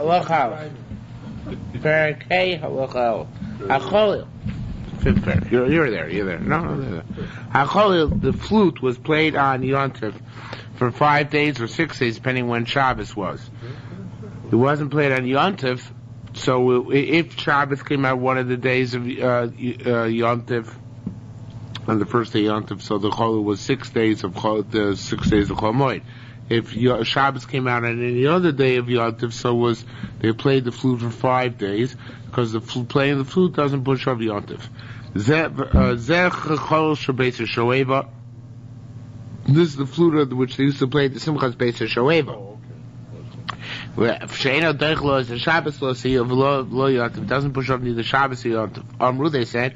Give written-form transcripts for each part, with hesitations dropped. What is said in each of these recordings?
Halachal. Parakei halachal. Hacholil. Fifth parak. You're there. No. Hacholil, the flute was played on Yontif for 5 days or 6 days, depending when Shabbos was. It wasn't played on Yontif, so if Shabbos came out one of the days of Yontif, on the first day Yontif, so the Cholil was 6 days of Chol Moed. If Shabbos came out on any other day of Yontif, so they played the flute for 5 days, because playing the flute doesn't push off Yontif. This is the flute which they used to play at the Simchas Beis HaShoeva. It doesn't push off neither Shabbos or Yontif. Amru, they said,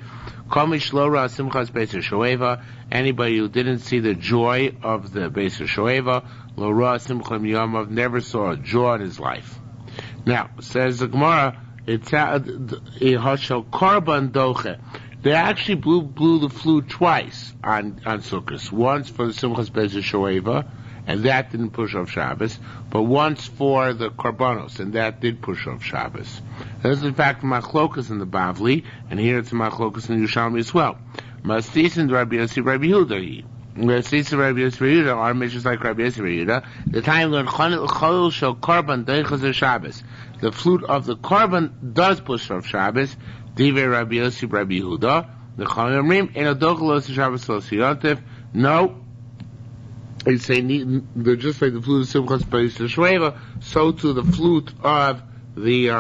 anybody who didn't see the joy of the Beis HaShoeva, lo ra simcha miyamav, never saw a joy in his life. Now, says the Gemara, korban doche. They actually blew the flute twice on Sukkot. Once for the Simchas Beis HaShoeva, and that didn't push off Shabbos, but once for the Korbanos, and that did push off Shabbos. This is in fact machlokas in the Bavli, and here it's machlokas in Yerushalmi as well. Mastis and Rabbi Yossi, Rabbi Yehuda. Mastis and Rabbi Yossi, Rabbi Yehuda are missions like Rabbi Yossi, Rabbi Yehuda. The time when Cholil shel Korban deichas Shabbos, the flute of the Korban does push off Shabbos. Divrei Rabbi Yossi, Rabbi Yehuda. The Chachamim Omrim eno dochelos Shabbos lo Yontif. No. They say they're just like the flute of Simchas Beis HaShoeva, so too the flute of the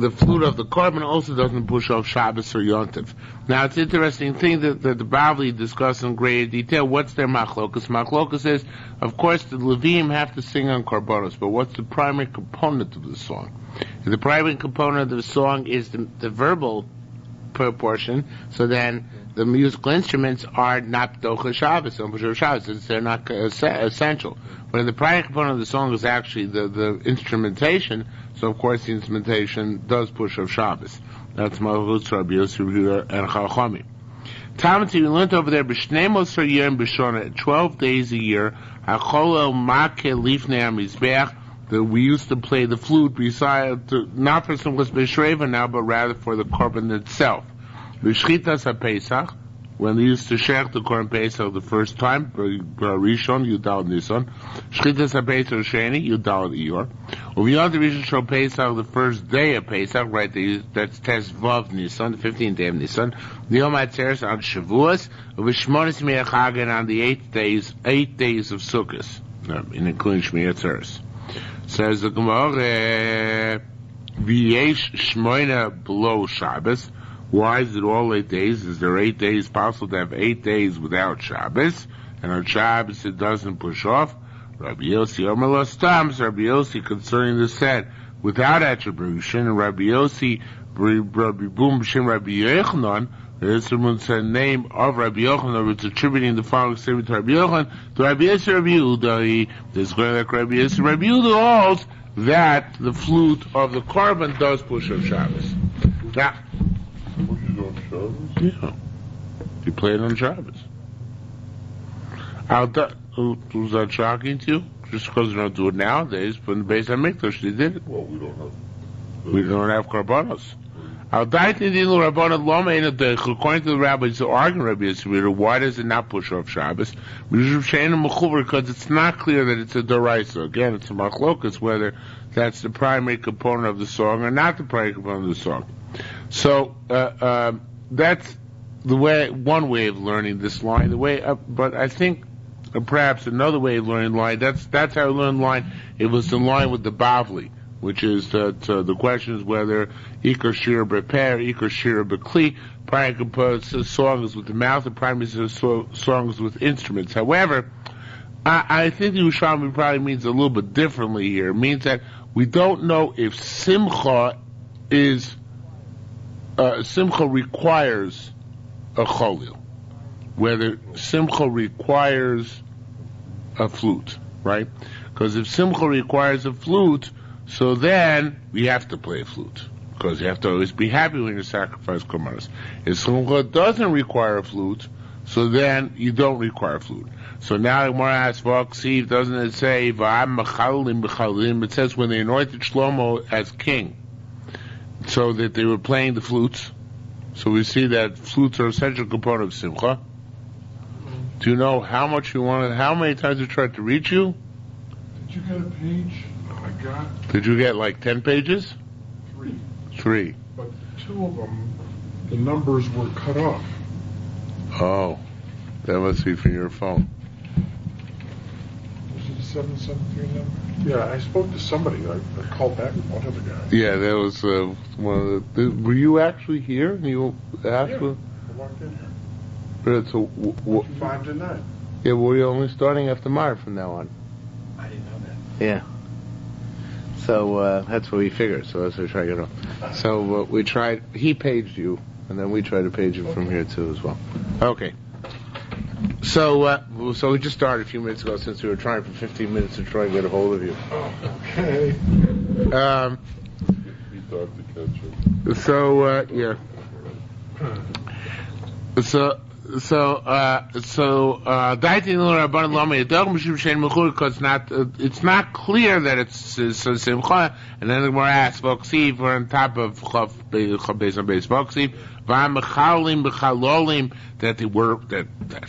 flute of the Korban also doesn't push off Shabbos or Yontif. Now it's an interesting thing that the Bavli discuss in great detail. What's their machlokas? Machlokas is, of course, the Levim have to sing on Korbanos, but what's the primary component of the song? And the primary component of the song is the verbal portion, so then the musical instruments are not Docha Shabbos, Shabbos, they're not essential. But the primary component of the song is actually the instrumentation, so of course the instrumentation does push off Shabbos. That's Malchus, Rabbi Yossi, and Chachamim. Tamati, we learned over there, B'shnei a year and B'shona, 12 days a year, HaCholel Makeh Lifnei HaMizbeach, that we used to play the flute beside, not for Simchas Beis HaShoeva now, but rather for the Korban itself. B'shchitas HaPesach, when they used to shech the Korban Pesach the first time, Rishon, Yudal Nisan, Shchitas HaPesach Sheni, Yudal Iyar. Uviyad Rishon Shal Pesach, the first day of Pesach, right, that's Tes Vav Nisan, the 15th day of Nisan, the Yom HaTzeres on Shavuos, Uvishmonis Me'ach Hagen on the 8 days of Sukkot, including Shmei Atzeres. Says the Gemara, V'yesh Shmoina below Shabbos. Why is it all 8 days? Is there 8 days possible to have 8 days without Shabbos? And on Shabbos it doesn't push off. Rabbi Yossi Omer Lo Stam, Rabbi Yossi concerning this said, without attribution, and Rabbi Yossi, Rabbi Bum Shem Rabbi Yochanan, the said name of Rabbi Yochanan, it's attributing the following statement to Rabbi Yochanan, to Rabbi Yossi Rabbi Yehuda, there's going like Rabbi Yossi Rabbi Yehuda holds that the flute of the Korban does push off Shabbos. Now, yeah. You play it on Shabbos. Was that shocking to you? Just because they don't do it nowadays, but in the Beis HaMikdash they did it. Well, we don't have Korbanos. According to the rabbis who argue Rabbi Yisrael, why does it not push off Shabbos? Because it's not clear that it's a deraisa. Again, it's a machlokas whether that's the primary component of the song or not the primary component of the song. So that's the way, one way of learning this line. But I think perhaps another way of learning the line. That's how I learned the line. It was in line with the Bavli, which is that the question is whether ikar shiur b'per, ikar shiur b'kli. Primary component song is with the mouth, and primary song is with instruments. However, I think the Yerushalmi probably means a little bit differently here. It means that we don't know if simcha requires a cholil, whether simcha requires a flute, right? Because if simcha requires a flute, so then we have to play a flute, because you have to always be happy when you sacrifice korbanos. If simcha doesn't require a flute, so then you don't require flute. So now the Gemara asks, "V'aksiv," doesn't it say "V'am mechalim b'chalim"? It says when they anointed Shlomo as king, so that they were playing the flutes. So we see that flutes are an essential component of simcha. Do you know how much you wanted? How many times we tried to reach you? Did you get a page? I got. Did you get like 10 pages? 3. 3. But 2 of them, the numbers were cut off. Oh, that must be from your phone. Was it a 773 number? Yeah, I spoke to somebody. I called back one of the guys. Yeah, that was one of the. Were you actually here? You asked? Yeah, I walked in here. But so, 5 to 9. yeah, we're only starting after Mar from now on. I didn't know that. Yeah. So that's what we figured. So that's what we tried to get on. So we tried. He paged you, and then we tried to page you from here too as well. Okay. So so we just started a few minutes ago since we were trying for 15 minutes to try and get a hold of you. Oh, okay. He thought to catch him. So yeah. Because it's not clear that it's simcha, and then the Gemara asks, "V'aksiv," we're on top of chav beis on beis. V'aksiv v'amechalim b'chalolim, that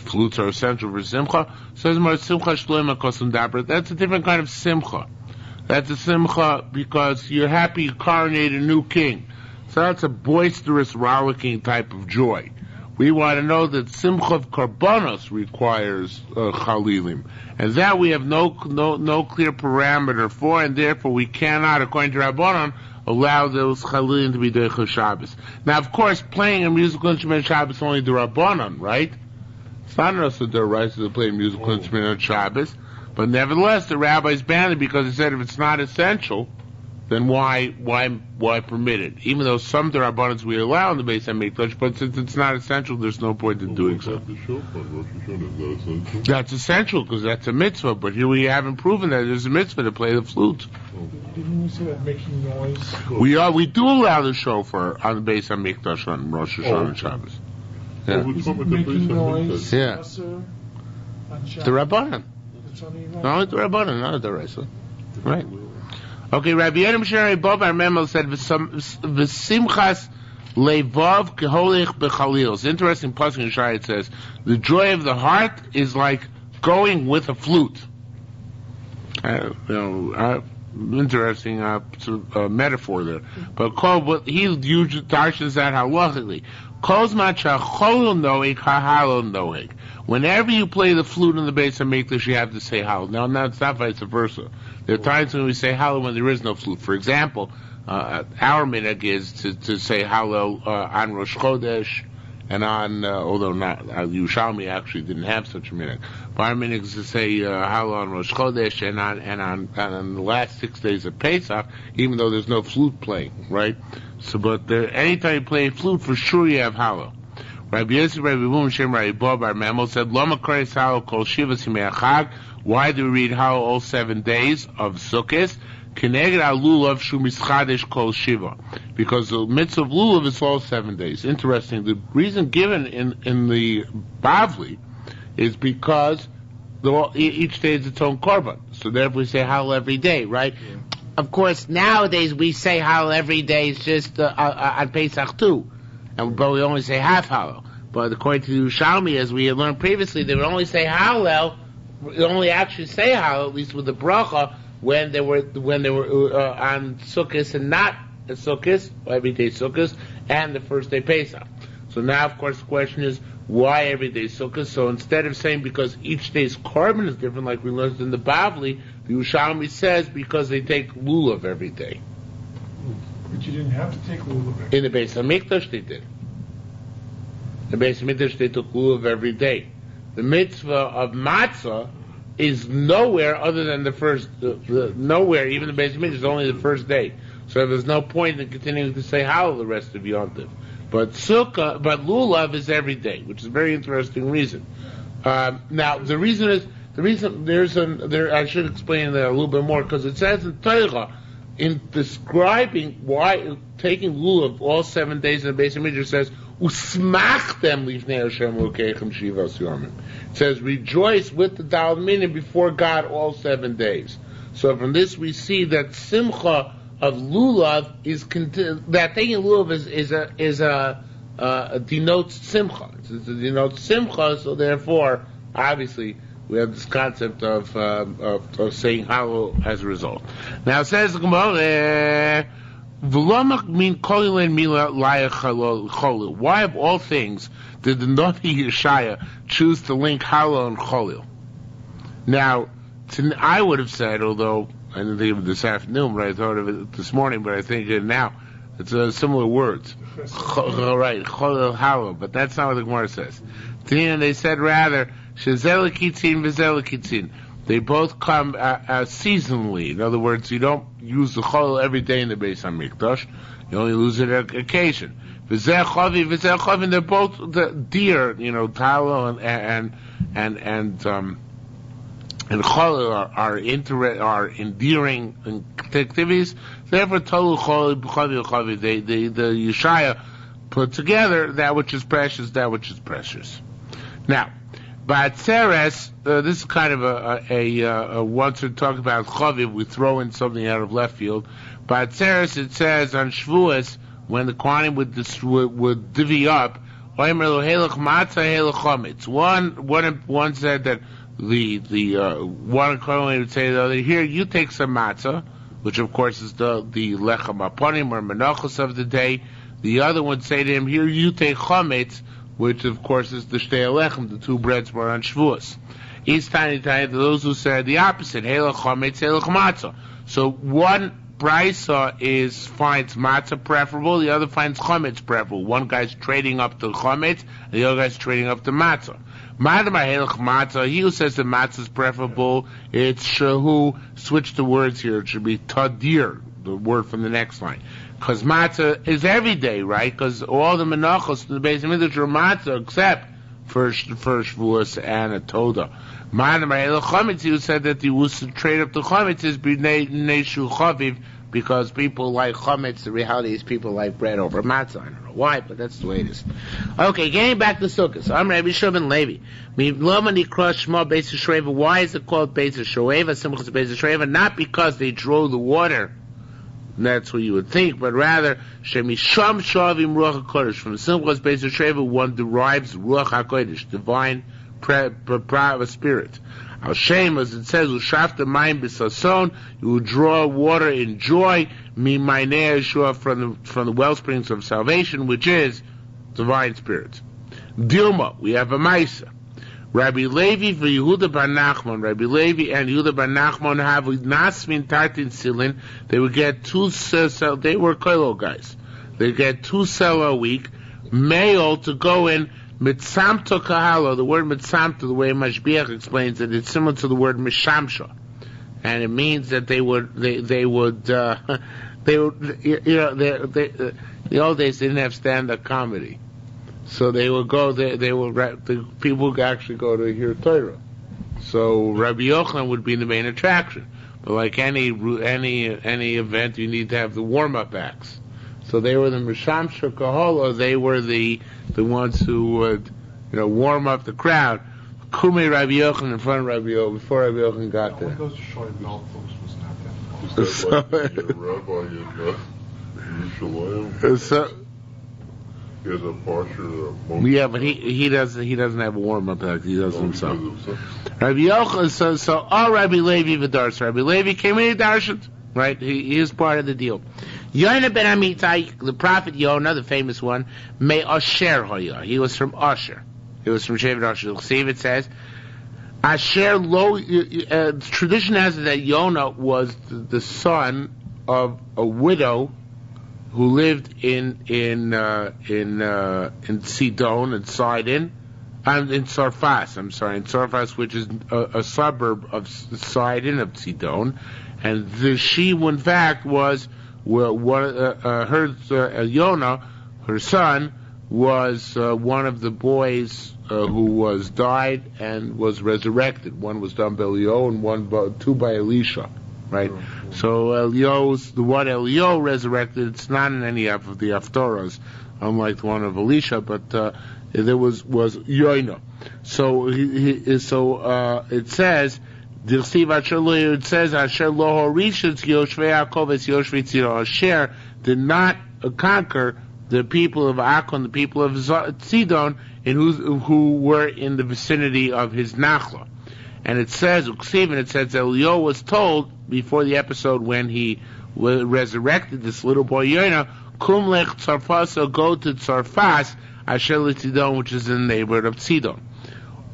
flutes are essential for simcha. Says more simcha shloima kosum daber. That's a different kind of simcha. That's a simcha because you're happy you coronate a new king. So that's a boisterous, rollicking type of joy. We want to know that Simcha of Karbanos requires Chalilim. And that we have no clear parameter for, and therefore we cannot, according to Rabbanon, allow those Chalilim to be Deicha Shabbos. Now, of course, playing a musical instrument on Shabbos is only the Rabbanon, right? It's not also the right to play a musical instrument on Shabbos. But nevertheless, the rabbis banned it because they said if it's not essential, then why permit it? Even though some D'Rabbanans we allow in the Beis HaMikdash, but since it's not essential, there's no point in doing so. That's essential because that's a mitzvah, but here we haven't proven that there's a mitzvah to play the flute. Didn't we say that making noise? We do allow the shofar on the Beis HaMikdash on Rosh Hashanah and Shabbos. Yeah. Making noise. Yeah. On Shabbos? The Rabbanan. It's only Not the Rabbanan, not the Reisa. Right. Okay, Rabbi Yerim Sherei Bob our Memel said v'simchas levav keholich bechalil. It's interesting. Pasuk in Shai it says the joy of the heart is like going with a flute. Interesting metaphor there. But what he usually darshans that halachically. Whenever you play the flute in the Beis HaMikdash, you have to say Hallel. Now, it's not vice versa. There are times when we say Hallel when there is no flute. For example, our minhag is to say Hallel on Rosh Chodesh and on, although not, Yerushalmi actually didn't have such a minhag. But our minhag is to say Hallel on Rosh Chodesh and on the last 6 days of Pesach, even though there's no flute playing, right? So, but anytime you play a flute, for sure you have Hallel. Rabbi Yosef, Rabbi Bum, Shem, Rabbi Bob, our Memel said, Lama Kares Hallel Kol Shiva Simei Chag. Why do we read Hallel all 7 days of Sukkot? Keneged al Lulav Shu Mischadesh Kol Shiva. Because the mitzvah of Lulav is all 7 days. Interesting. The reason given in the Bavli is because each day is its own korban. So therefore we say Hallel every day, right? Yeah. Of course, nowadays we say Hallel every day is just on Pesach too. But we only say half Hallel. But according to Yerushalmi, as we had learned previously, they would only say Hallel, only actually say Hallel, at least with the bracha, when they were on Sukkot and not Sukkot, everyday Sukkot, and the first day Pesach. So now, of course, the question is, why everyday Sukkot? So instead of saying because each day's korban is different, like we learned in the Bavli, the Yerushalmi says because they take lulav every day. But you didn't have to take lulav. In the Beis HaMikdash they did. In the Beis HaMikdash they took lulav every day. The mitzvah of matzah is nowhere other than the first, nowhere, even the Beis HaMikdash is only the first day. So there's no point in continuing to say Hallel the rest of Yom Tov. But lulav is every day, which is a very interesting reason. Now, the reason I should explain that a little bit more, because it says in Torah, in describing why taking lulav all 7 days in the Beis HaMikdash says, Usmachtem lifnei Hashem Elokeichem shivas yomim. It says, rejoice with the Daled Minim before God all 7 days. So from this we see that Simcha of Lulav is that thing in Lulav denotes Simcha. It denotes Simcha, so therefore, obviously, we have this concept of saying Hallel as a result. Now it says the Gemara, why of all things did the Navi Yeshaya choose to link Hallel and Cholil? Now, I would have said, although I didn't think of it this afternoon, but I thought of it this morning, but I think it now. It's similar words. Right, Cholil Hallel, but that's not what the Gemara says. They said rather, Shezelikitzin v'zelikitzin. They both come seasonally. In other words, you don't use the Cholil every day in the Beis HaMikdash. You only use it on occasion. V'zeh Chaviv, they're both the deer, Hallel and Cholil are endearing activities. Therefore, Tolu Chaviv, the Yeshaya put together that which is precious, Now, Ba'atzeres, this is kind of a once we talk about Chaviv, we throw in something out of left field. Ba'atzeres, it says on Shavuos, when the Kohanim would divvy up, one said that the one Kohen would say to the other, here, you take some matzah, which of course is the lechem aponim or menachos of the day. The other would say to him, here, you take chametz, which of course is the shtei lechem, the 2 breads were on Shavuos. Each tiny those who said the opposite, helach chametz, helach matzah. So one brisa finds matzah preferable, the other finds chametz preferable. One guy's trading up the chametz, and the other guy's trading up the matzah. He who says the matzah is preferable, it's shahu. Switch the words here. It should be tadir, the word from the next line. Because matzah is every day, right? Because all the menachos in the Beis HaMikdash are matzah, except for Shavuos and a Todah. He who said that he was to trade up the chametz is b'nei shu chaviv, because people like chametz. The reality is people like bread over matzah. I don't know why, but that's the way it is. Okay, getting back to Sukkot. So I'm Rabbi Shimon Levi. Why is it called Beis HaShoeva? Simchas Beis HaShoeva, not because they drew the water. That's what you would think, but rather Shemisham Shavim Ruach HaKodesh. From Simchas Beis HaShoeva, one derives Ruach HaKodesh, divine spirit. Al Shem, as it says, Ushafta Mayim B'Sason, you will draw water in joy, Mimaynei Yeshua, from the wellsprings of salvation, which is divine spirit. Dilma, we have a Maisa. Rabbi Levi for Yehuda bar Nachman. Rabbi Levi and Yehuda bar Nachman have Nasmin Tartin Silin. They would get 2 sell. They were Koilo guys. They get 2 sell a week, mail to go in. Mitzamto kahalo, the word mitzamto, the way Mashbiach explains it, it's similar to the word mishamsha, and it means that the old days they didn't have stand-up comedy, so they would go there. The people would actually go to hear Torah. So Rabbi Yochanan would be the main attraction, but like any event, you need to have the warm-up acts. So they were the Mishamsha Kahola, they were the ones who would, warm up the crowd. Kume Rabbi Yochanan in front of Rabbi Yochanan, before Rabbi Yochanan got there. Goes to show you, folks was not that. Is that like a rabbi in Yerushalmi? So, he has a posture. Yeah, but he doesn't have a warm up act. He does himself. Rabbi Yochanan. So all Rabbi Levi v'dars. Rabbi Levi came in darshan. Right, he is part of the deal. Yonah ben Amitai, the prophet Yonah, the famous one, may Asher hoya. He was from Asher. He was from Shevet Asher. See, it says, Asher lo. Tradition has it that Yonah was the son of a widow who lived in Sidon and Sidon, and in Sarfas. In Sarfas, which is a suburb of Sidon of Sidon. And she, in fact, was Yonah, her son, was one of the boys who was died and was resurrected. One was done by Elio and 2 by Elisha. right? So Eliyahu's, the one Eliyahu resurrected, it's not in any of the Haftorahs, unlike the one of Elisha, but there was Yoina. So it says, it says Asher lo horishitz Yoshvei Yaakov es Yoshvei Tzidon. Asher did not conquer the people of Akkon, and the people of Sidon, who were in the vicinity of his Nachla. And it says, Eliyahu was told before the episode when he resurrected this little boy Yoina, Kum lech Tzarfas, so go to Tzarfas, Asher Tzidon, which is in the neighborhood of Sidon.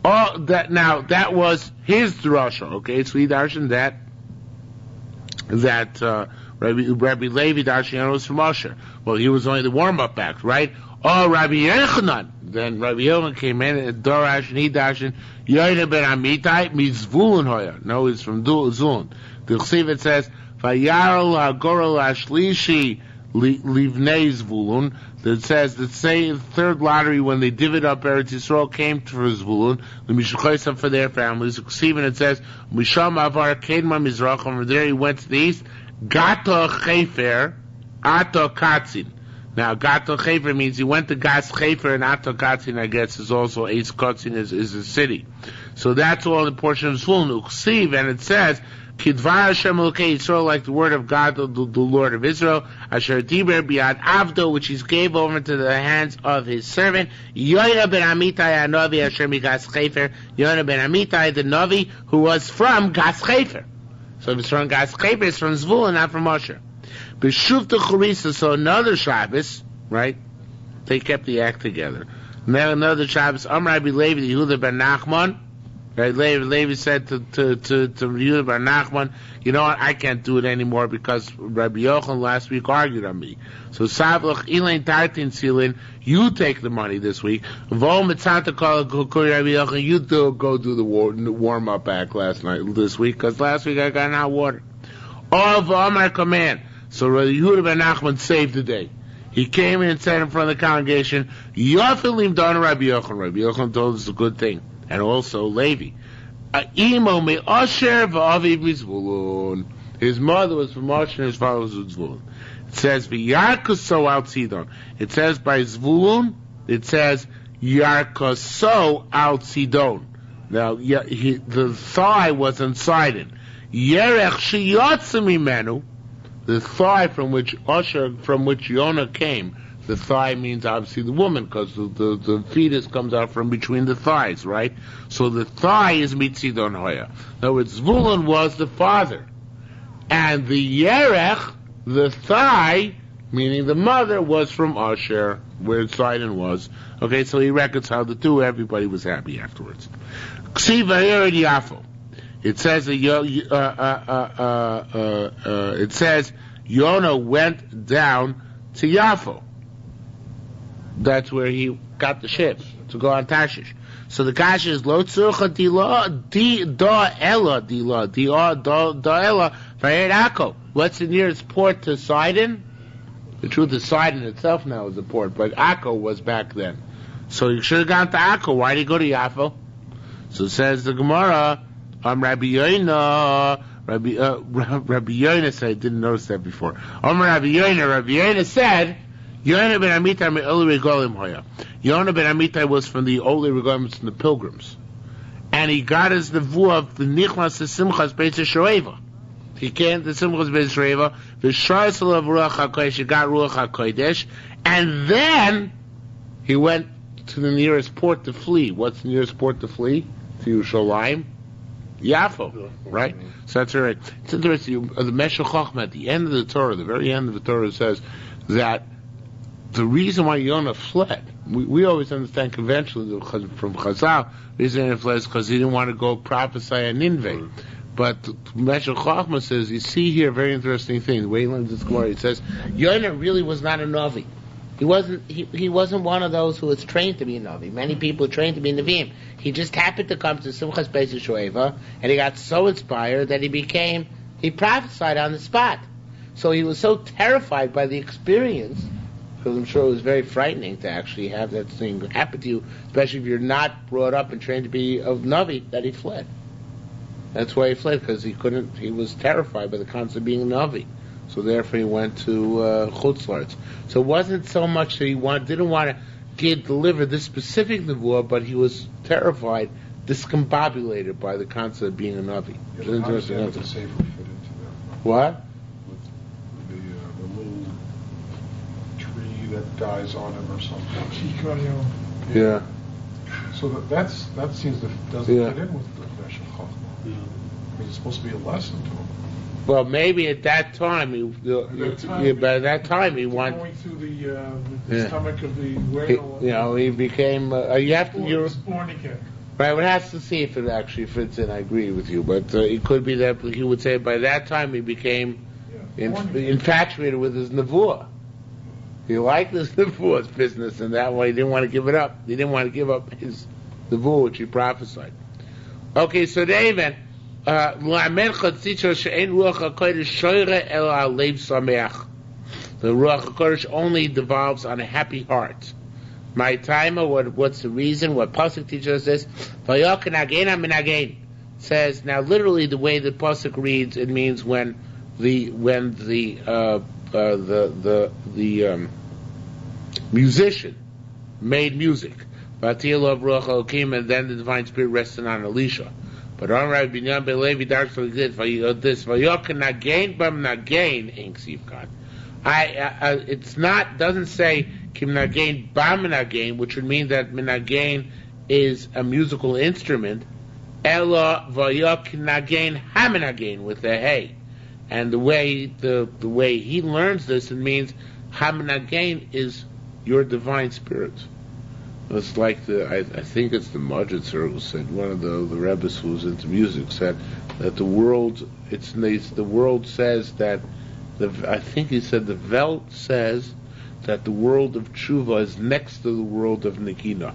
That was his drasha, okay? So he darshan that Rabbi Levi darshan was from Asher. Well, he was only the warm-up act, right? Oh, Rabbi Yochanan. Then Rabbi Yochanan came in and Dorash and he darshan Yoina ben Amitai mizvulun hoya. No, he's from Zulun. The Chsiv it says Vayarol hagorol ashlishi livnei Zvulun. That says the same third lottery when they divvied up Eretz Yisrael came for Zvulun, the Mishachosam for their families. Even it says Misham Avar Kedma Mizrach, from there he went to the east. Gato Chefer, Ato Katzin. Now Gato Chefer means he went to Gas Chefer, and Ato Katzin, I guess, is also Eis Katzin is a city. So that's all the portion of Zvulun. Uksiv, and it says Kidvar Hashem Elokei Yisrael, like the word of God, the Lord of Israel, Asher Diber Biad Avdo, which he gave over to the hands of his servant, Yoina ben Amitai Hanavi Asher Migas Chefer, Yoina ben Amitai, the Navi, who was from Gas Chefer. So if it's from Gas Chefer, it's from Zvulun, not from Asher. B'Shuvta Chorisa, so another Shabbos, right? They kept the act together. And then another Shabbos, Rabbi Levi, Yehuda ben Nachman, right? Levi said to Yehuda bar Nachman, you know what, I can't do it anymore because Rabbi Yochanan last week argued on me. So Savlach Elaine Tartin Silin, you take the money this week. Vol Mitzanta Kol Rabbi Yochanan, you go do the warm up act this week, because last week I got hot water. All of Amar command. So Yehuda bar Nachman saved the day. He came in and said in front of the congregation, Yofilim Don Rabbi Yochanan. Rabbi Yochanan told us a good thing. And also Levi. His mother was from Asher and his father was from Zvulun. It says Yarkoso al Sidon. It says by Zvulun, it says Yarkoso al Sidon. Now the thigh was on Sidon. Yerech sheyotze mimenu, the thigh from which Yonah came. The thigh means obviously the woman, because the fetus comes out from between the thighs, right? So the thigh is Mitzidon Hoya. In other words, Zvulun was the father. And the Yerech, the thigh, meaning the mother, was from Asher, where Sidon was. Okay, so he reconciled the two. Everybody was happy afterwards. Ksiva Yered Yafo. It says it says Yonah went down to Yafo. That's where he got the ship to go on Tarshish. So the Kasha is Lo Tzurcha Da Ella Vayed Akko. What's the nearest port to Sidon? The truth is Sidon itself now is a port, but Akko was back then. So he should have gone to Akko. Why did he go to Yafo? So it says the Gemara, Rabbi Yoina. Rabbi Yoina said, I didn't notice that before. Rabbi Yoina said, Yonah ben Amitai me Oli Regolim Hoya. Yonah ben Amitai was from the Oli Regolim, from the pilgrims. And he got his nevuah of the Nichlas Simchas Beis Shoeva. He came to Simchas Beis Shoeva, the Shraisel of Ruach HaKodesh, he got Ruach HaKodesh, and then he went to the nearest port to flee. What's the nearest port to flee? To Yerushalayim? Yafo, right? So that's right. It's interesting, the Meshech Chochmah, at the end of the Torah, the very end of the Torah, says that the reason why Yonah fled, we always understand conventionally from Chazal, the reason he fled is because he didn't want to go prophesy on Nineveh. But Meshech Chochmah says, you see here a very interesting thing. The way he learns this Gemara, it says, Yonah really was not a Navi. He wasn't one of those who was trained to be a Navi. Many people are trained to be Nevi'im. He just happened to come to Simchas Beis Shoeva, and he got so inspired that he prophesied on the spot. So he was so terrified by the experience, because I'm sure it was very frightening to actually have that thing happen to you, especially if you're not brought up and trained to be a Navi, that he fled. That's why he fled, because he was terrified by the concept of being a Navi. So therefore he went to Chutz La'aretz. So it wasn't so much that he didn't want to deliver this specific nevuah, but he was terrified, discombobulated by the concept of being a Navi. Yeah, how does the Sefer fit into that? What? With the little tree that dies on him or something. Yeah. So that seems to doesn't fit in with the Meshach Chochmah. I mean, it's supposed to be a lesson to him. Well, maybe at that time, by that time he wanted. Going through the stomach of the whale. He became. You have to. He was born again. Right, one has to see if it actually fits in. I agree with you, but it could be that he would say by that time he became infatuated with his nevuah. He liked his nevuah's business, and that way he didn't want to give it up. He didn't want to give up his nevuah, which he prophesied. Okay, so David. The Ruach HaKodesh only devolves on a happy heart. My timer, what's the reason? What Pasuk teaches us this? Says, now literally the way the Pasuk reads, it means when the musician made music, and then the divine spirit rested on Elisha. But on Rabbi Binyan ben Levi dark so this Vayokan Nagain Bam Nagain Ink Sivkan. It's not doesn't say Kim Nagain Bam Nagain, which would mean that Minagain is a musical instrument. Ella Vayokan Nagain Haminagain with a hey. And the way he learns this, it means Haminagain is your divine spirit. It's like I think it's the Majid Circle said, one of the Rebbes who was into music said that the world says that I think he said the Welt says that the world of Tshuva is next to the world of Nikina,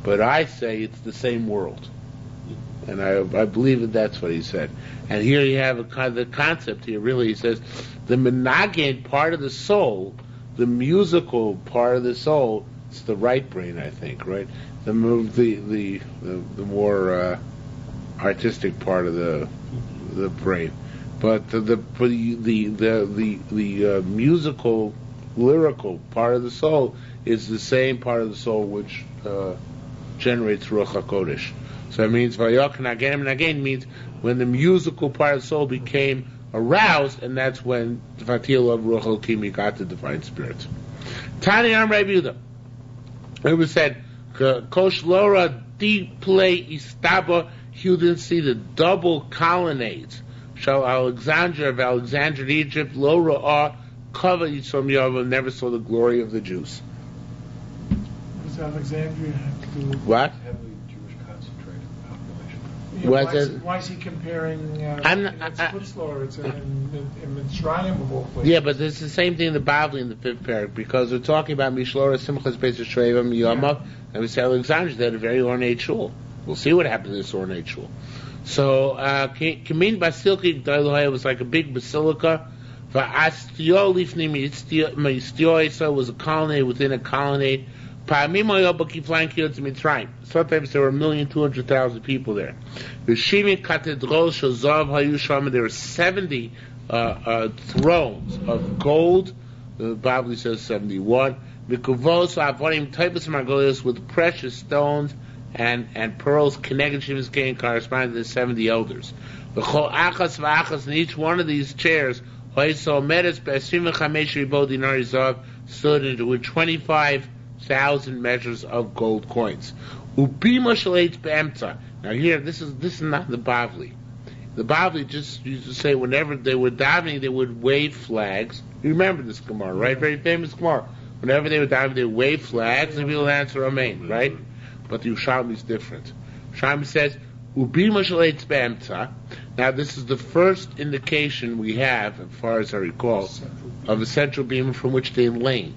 but I say it's the same world, and I believe that that's what he said. And here you have the concept here. Really, he says the Menagin part of the soul, the musical part of the soul. It's the right brain, I think, right? The more artistic part of the brain, but the musical, lyrical part of the soul is the same part of the soul which generates Ruach HaKodesh. So it means Vayokan again means when the musical part of the soul became aroused, and that's when Vatil of Ruach HaKodesh got the divine spirit. Tani Am Rabbi Yehuda. It was said, Kosh Lora deep play istaba, you didn't see the double colonnades. Shall Alexandria of Alexandria, Egypt, Lora are cover Yisrom Yava, never saw the glory of the Jews. What does Alexandria have to do with what? Heavily Jewish concentrated population. Why is he comparing it's Chutzlar, it's in Mitzrayim of all places? Yeah, but it's the same thing in the Bavli in the fifth parak, because we're talking about Mishlora, Simchas Beis Shreivim, Yamav, and we say Alexandria, they had a very ornate shul. We'll see what happened to this ornate shul. So, Kamin Basilki Gdailohaya was like a big basilica. Va'astio lifnim Istio was a colonnade within a colonnade. Sometimes there were 1,200,000 people there. There were 70 thrones of gold. The Bible says 71. With precious stones and pearls connected to his king, corresponding to the 70 elders. And each one of these chairs stood into with 25,000 measures of gold coins. Now here, this is not the Bavli. The Bavli just used to say whenever they were davening, they would wave flags. You remember this Gemara, right? Very famous Gemara. Whenever they were davening, they would wave flags and people would answer Amen, right? But the Yerushalmi is different. Yerushalmi says, now this is the first indication we have, as far as I recall, of a central beam from which they laned.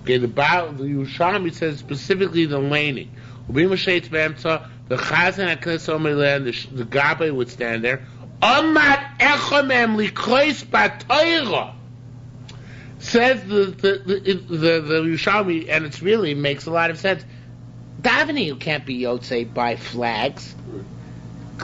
Okay, the Yerushalmi says specifically the laning. The Chazan HaKnesset, the Gabe would stand there. Says the Yerushalmi, and it really makes a lot of sense. Davening, you can't be Yotzei by flags.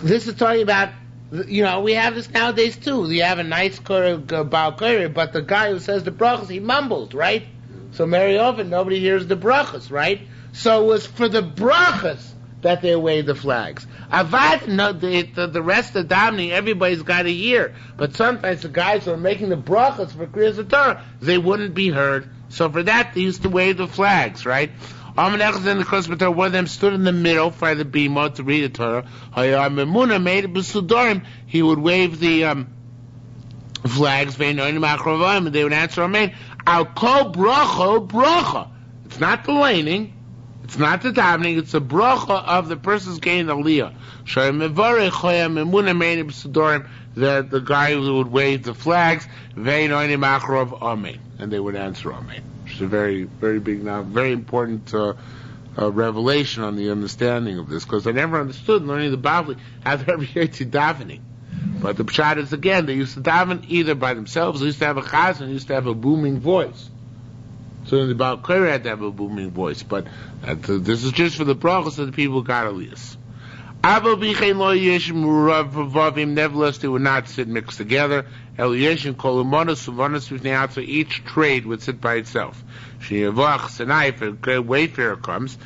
This is talking about, we have this nowadays too. You have a nice Baal Korah, but the guy who says the brachas, he mumbles, right? So very often nobody hears the brachas, right? So it was for the brachas that they waved the flags. Avad, no, the rest of davening, everybody's got to hear. But sometimes the guys who are making the brachas for Kriyas Torah, they wouldn't be heard. So for that, they used to wave the flags, right? One of them stood in the middle for the bima to read the Torah. Made it b'sudorim. He would wave the flags, and they would answer amen. I'll call bracha. It's not the laning. It's not the davening, it's a bracha of the person's getting aliyah. The guy who would wave the flags, and they would answer amen. Which is a very, very big, now very important revelation on the understanding of this, because I never understood learning the Bavli how they're every year to davening. But the pshat is, again, they used to daven either by themselves, they used to have a chazan, they used to have a booming voice. So the Baal Korah had to have a booming voice, but this is just for the brachos of the people who got aliyas. Nevertheless, they would not sit mixed together. Each trade would sit by itself. If a great wayfarer comes,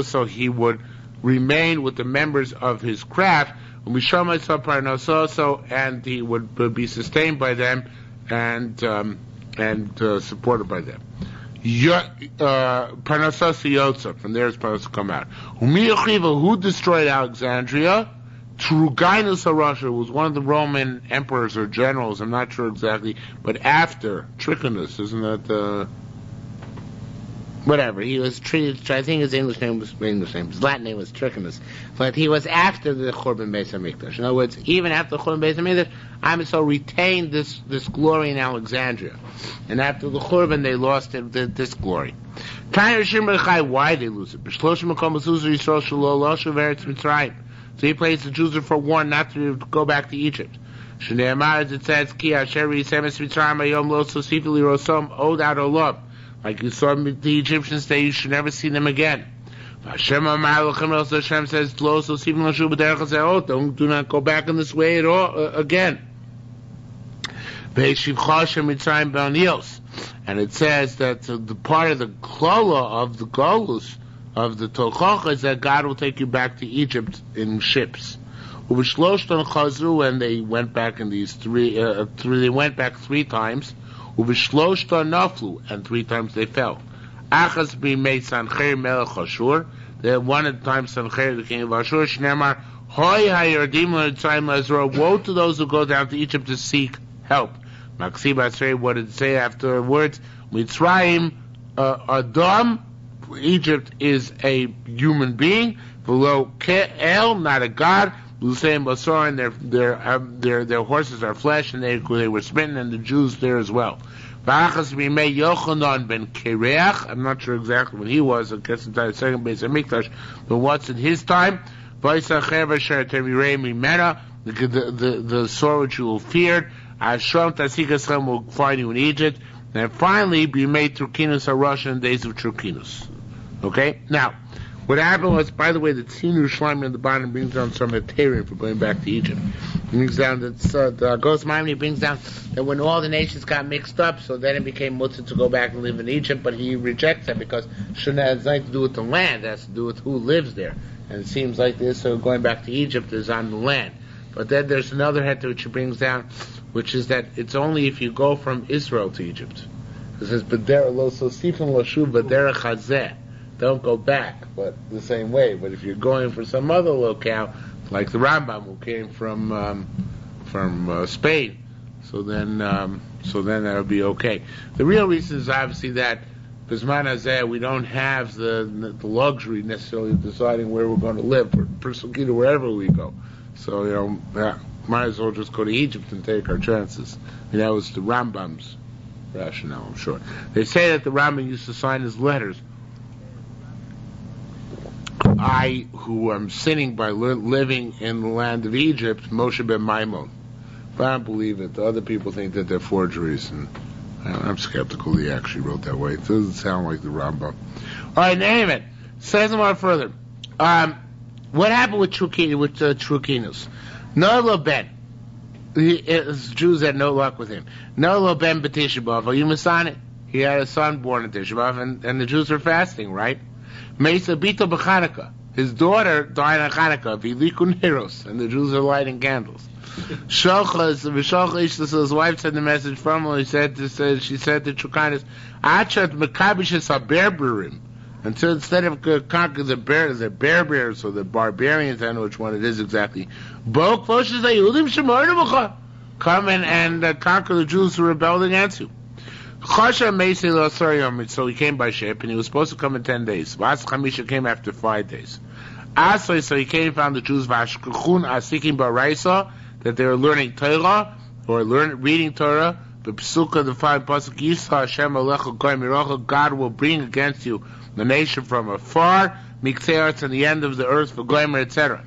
so he would remain with the members of his craft, and he would be sustained by them and supported by them. Parnasas Yotza, from there it's supposed to come out. Who destroyed Alexandria? Trugainus Russia was one of the Roman emperors or generals, I'm not sure exactly, but after Trichinus, isn't that whatever, he was treated, I think his English name, his Latin name was Trichinus, but he was after the Churban Beis HaMikdash. In other words, even after the Churban Beis HaMikdash, Amiso retained this glory in Alexandria. And after the Churban, they lost this glory. Why they lose it? So he placed the Jews for warn not to go back to Egypt. As it says, like you saw the Egyptians say, you should never see them again. Hashem says, do not go back in this way at all again. And it says that the part of the klola of the golus of the Tochocha is that God will take you back to Egypt in ships. And they went back in these they went back 3 times. And 3 times they fell. Achas b'mei Sancher melech Ashur. The one at the time Sancher, the king of Ashur. Shneimar Hoy hayardim l'Mitzrayim l'Ezra. Woe to those who go down to Egypt to seek help. Maksib Asrei, what did it say afterwards? Mitzrayim Adam. Egypt is a human being. V'lo ke'el, not a god. L'Seim Basar, and their horses are flesh, and they were smitten, and the Jews there as well. Ba'achas b'mei Yochanan ben Kereach. I'm not sure exactly when he was. I guess it's the second Beis HaMikdash, but what's in his time? V'yisacher v'sher temirei mimena, the sword which you will fear. Ashram Tasigaschem will find you in Egypt. And finally, b'mei Turkinus HaRasha, in days of Turkinus. Okay? Now, what happened was, by the way, the Tzinu Yerushalmi on the bottom brings down some material for going back to Egypt. He brings down that the Ghost Maimoni brings down that when all the nations got mixed up, so then it became mutter to go back and live in Egypt, but he rejects that because shouldn't have nothing to do with the land, it has to do with who lives there. And it seems like this, so going back to Egypt is on the land. But then there's another heter which he brings down, which is that it's only if you go from Israel to Egypt. It says, B'derech lo sosifim lo shuv b'derech hazeh. Don't go back, but the same way. But if you're going for some other locale, like the Rambam who came from Spain, so then that would be okay. The real reason is obviously that Bisman Hazeh, we don't have the luxury necessarily of deciding where we're going to live, or Persukita, wherever we go. So might as well just go to Egypt and take our chances. And that was the Rambam's rationale, I'm sure. They say that the Rambam used to sign his letters. I, who am sinning by living in the land of Egypt, Moshe ben Maimon. But I don't believe it. The other people think that they're forgeries, and I'm skeptical he actually wrote that way. It doesn't sound like the Rambam. All right, name it. Says more further. what happened with Trukinus? No lo ben. Jews had no luck with him. No lo ben b'Tisha B'Av. Are you Masonic? He had a son born in Tisha B'Av, and the Jews are fasting, right? Mesa bito b'Chanukah. His daughter died on Chanukah. V'likun heros, and the Jews are lighting candles. His wife sent the message from him. She said to Trukinus, Achat mekabishes haberberim. Until instead of conquering the bears or the barbarians, I don't know which one it is exactly. Come and conquer the Jews who rebelled against you. So he came by ship, and he was supposed to come in 10 days. Chamisha came after 5 days. So he came and found the Jews that they were learning Torah, or reading Torah. The Psuka, the 5 pasuk, Yisra Hashem Alecha Goy Mirocha, God will bring against you the nation from afar, Miksearts, and the end of the earth, for Goymer, etc.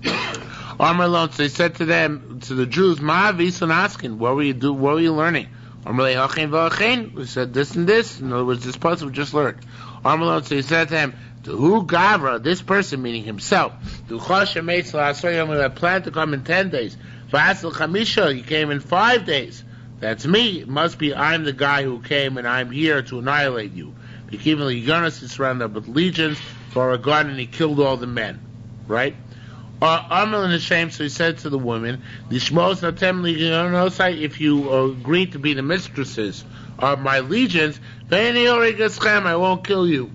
Armalon, so he said to them, to the Jews, Ma Visan asking, what were you learning? Armalei Hachin V'Achein, we said this and this. In other words, this pasuk we just learned. Armalon, so he said to him, to who Gavra, this person, meaning himself, to Choshem Eitzel Asoyom, who had planned to come in 10 days. V'Asel Chamisha, he came in 5 days. That's me. It must be I'm the guy who came, and I'm here to annihilate you. Jonas is surrounded with legions for a garden, and he killed all the men. Right? Amal in shame, so he said to the women, if you agree to be the mistresses of my legions, I won't kill you.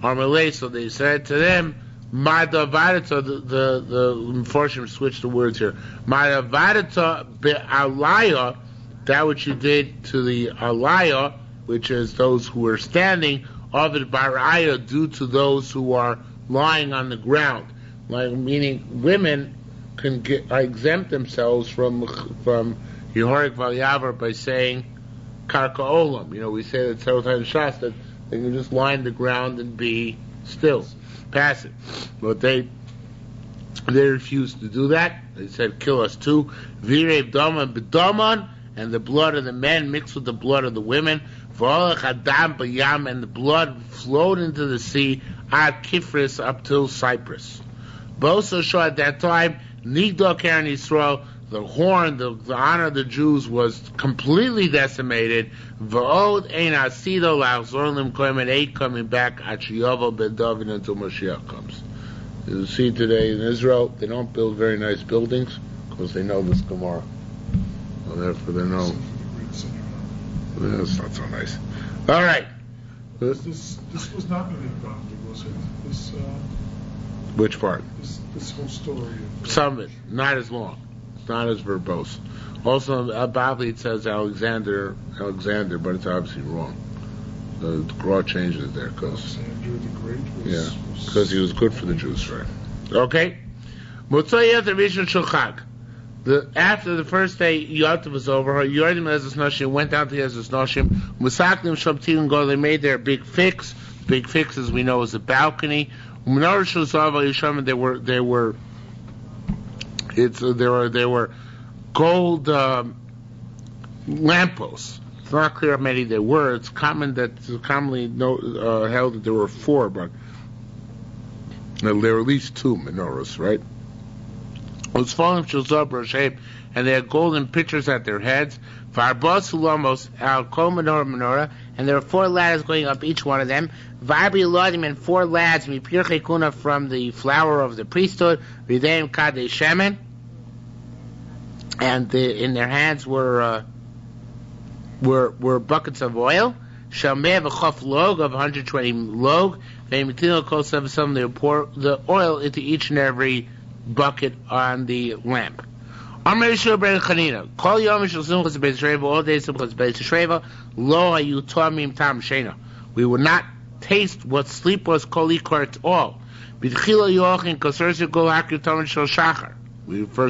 So they said to them, so the Mepharshim switched the words here. That which you did to the alaya, which is those who are standing, of it baraya, due to those who are lying on the ground. Like, meaning women can exempt themselves from Yehorik Valyavar by saying Karka Olam. We say that several times in Shas, that they can just lie on the ground and be still, passive. But they refused to do that. They said, kill us too. Virev Daman B'Daman, and the blood of the men mixed with the blood of the women. And the blood flowed into the sea at Kifris up till Cyprus. Bosa Shah at that time, Nigdal Karen Yisrael, the horn, the honor of the Jews was completely decimated. V'od ein asido la'achzorlim koyim, ain't coming back at Shiyavo ben David until Mashiach comes. You see today in Israel, they don't build very nice buildings because they know this Gemara. Well, therefore they know. It's not so nice. All right. This was not really boundary, was it? Which part? This whole story. Some of it, not as long. It's not as verbose. Also, Bavli it says Alexander, but it's obviously wrong. The Gra changes it there because Alexander the Great was... because he was good for the Jews, right? Okay. Motzayat Rishon Shulchag. After the first day, Yontif was over. Yordim Ezes Noshim went down to Ezes Noshim. Musaklim Shabtim go. They made their big fix. Big fix, as we know, is a balcony. Menorah Shulzava Yisharim. There were gold lampposts. It's not clear how many there were. It's commonly held that there were 4, but there were at least 2 menorahs, right? And they had golden pitchers at their heads. And there were 4 ladders going up each one of them. And 4 lads from the flower of the priesthood. And in their hands were buckets of oil. Log of 120 log. They would pour the oil into each and every bucket on the lamp. All days of Beis Sheva, lo ayu tomim tam shena. We would not taste what sleep was kol ikar at all. We first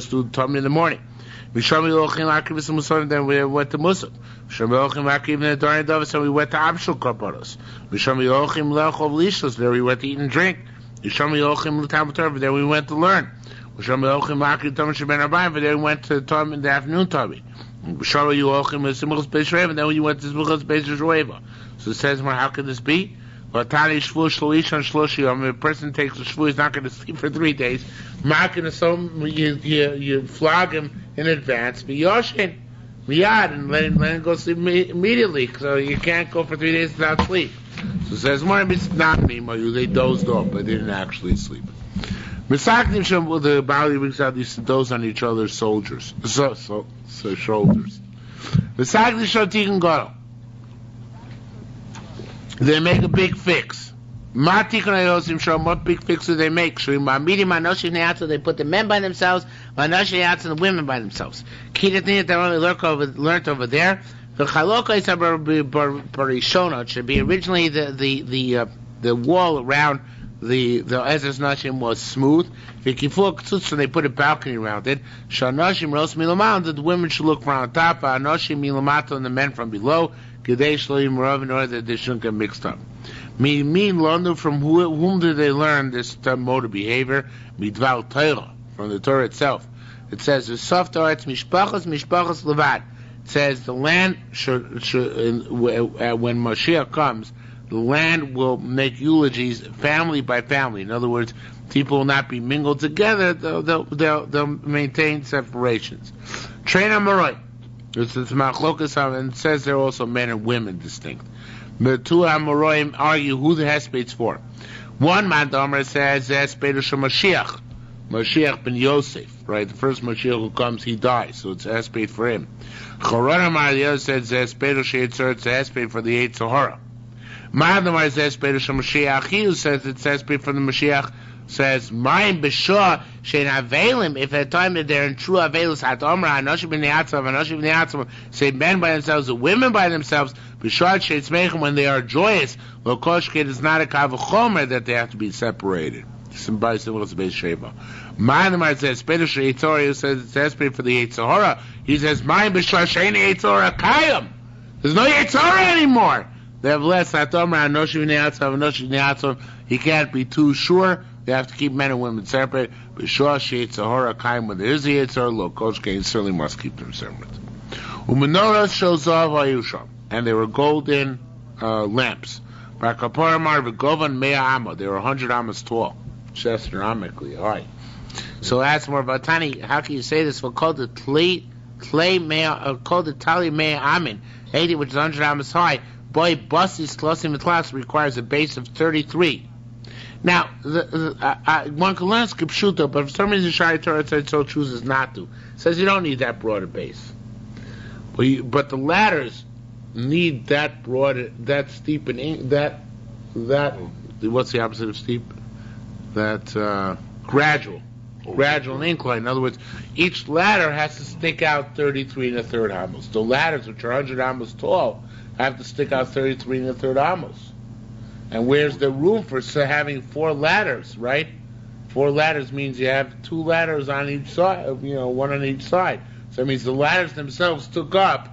do tomim in the morning. Then we went to Musaf. So we went to Abshul Karparos. There we went to eat and drink. Then we went to learn. Then we went to Tom in the afternoon Tommy. Then we went to Simchas Beis Sheva. So it says, how can this be? If a person takes a shvu, he's not going to sleep for 3 days. You flog him in advance, and let him go sleep immediately. So you can't go for 3 days without sleep. So it says, they dozed off, but they didn't actually sleep. The Bali brings out these doze on each other's shoulders. They make a big fix. What big fix do they make? They put the men by themselves, and the women by themselves. Key thing that they only learned over there. The Chalokah should be originally the wall around the Ezra's Nashim was smooth. So they put a balcony around it. That the women should look from on top, Anashim Milamato and the men from below. In order that they shouldn't get mixed up. From whom did they learn this mode of behavior? Midval Torah, from the Torah itself. It says, it says the land when Mashiach comes, the land will make eulogies family by family. In other words, people will not be mingled together. They'll maintain separations. Train Amaroi. It's machlokas, and it says there are also men and women distinct. The two Amoraim argue who the hespeit's for. One Mandomer says hespeit is Mashiach, Mashiach ben Yosef, right? The first Mashiach who comes, he dies, so it's hespeit for him. Choron Amar, the other says hespeit is Yetzer, it's hespeit for the Yetzer Hara. Mandomer says hespeit is Mashiach. He who says it's hespeit for the Mashiach says, "Mine b'shah shein avelim." If at a time that they're in true avelus, at omra anoshim b'neatzam, say men by themselves or women by themselves, b'shah shein smechem, when they are joyous, lo koshket is not a kavachomer that they have to be separated. Somebody similar to Beis Sheva. Mine says, "Spedish Yitzhora," says it's hesped for the Yitzhora. He says, "Mine b'shah shein Yitzhora kayim." There's no Yitzhora anymore. They have less at omra anoshim b'neatzam. He can't be too sure. They have to keep men and women separate. But Shua Sheitzahora Kaim, when there is a Yitzhar, Lo Koshke, certainly must keep them separate. Umenoras Shozav Ayusha, and they were golden lamps. Bakaparamar Vigovan Mea Amma, they were 100 Ammas tall. Astronomically, alright. So that's more about Tani. How can you say this? We'll call the Tali Mea Amin, 80, which is 100 Ammas high. Boy, Basis Klosim Mitlas requires a base of 33. Now, one can learn Skipshuto, but for some reason Shai Torah so chooses not to. It says you don't need that broader base. But the ladders need that broad, that steep, and that what's the opposite of steep? That gradual and incline. In other words, each ladder has to stick out 33 1/3 amos. The ladders, which are 100 amos tall, have to stick out 33 1/3 amos. And where's the room for having 4 ladders, right? 4 ladders means you have 2 ladders on each side, one on each side. So that means the ladders themselves took up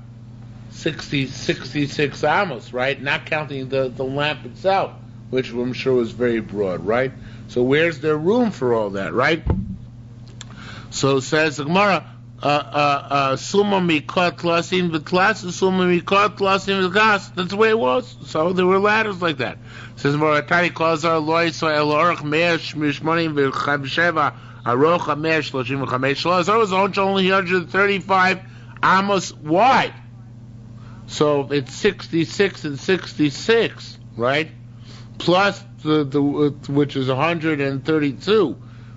66 amos, right? Not counting the lamp itself, which I'm sure was very broad, right? So where's there room for all that, right? So it says the Gemara, Summa mikot lasin v'tlas, Summa mikot lasin v'tlas. That's the way it was. So there were ladders like that. It says Moratani calls our Lord so el orach me'er shmishmonim v'chavsheva arocha me'er shloshim v'chamesh shlos. So it was only 135 amos wide. So it's 66 and 66, right? Plus the which is 132.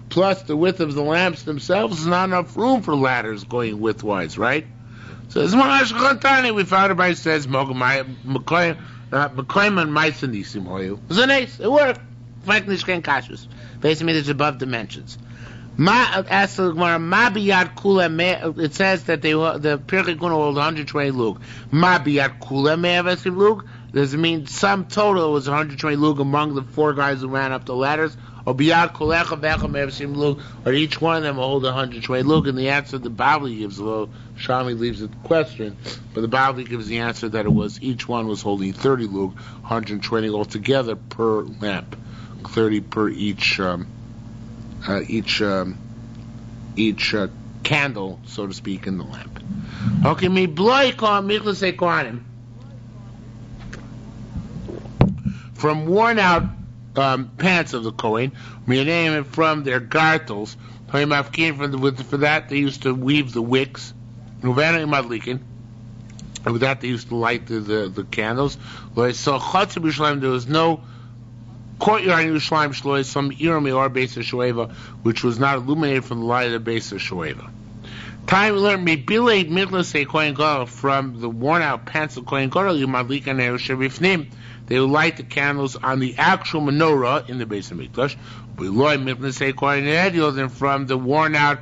Plus the width of the lamps themselves is not enough room for ladders going widthwise, right? So this one we found it says Mekoyman Maisanisim Hoyu. It's a nice, it worked. Basically it's above dimensions. It says that the Pirkei Kuna hold 120 lug. Ma biyad kula me'avesim lug. Does it mean some total was 120 lug among the 4 guys who ran up the ladders? Or biyad kulecha vecha me'avesim lug, or each one of them will hold 120 lug? And the answer the Bavli gives, although Shami leaves it question, but the Bavli gives the answer that it was each one was holding 30 lug, 120 altogether per lamp, 30 per each candle, so to speak, in the lamp. Okay, from worn out pants of the Kohen, from their gartels. For that they used to weave the wicks. And with that they used to light the candles. There was no courtyard in Yerushalayim, some Irami or Beis HaShoeva, which was not illuminated from the light of the Beis HaShoeva. Time we learned Mebilei Midlasei Kohen Gadol, from the worn out pants of Kohen Gadol, Yumadlik and Erushavifnim. They would light the candles on the actual menorah in the Beis Hamikdash. Beloy Midlasei Kohen Hediot, and from the worn out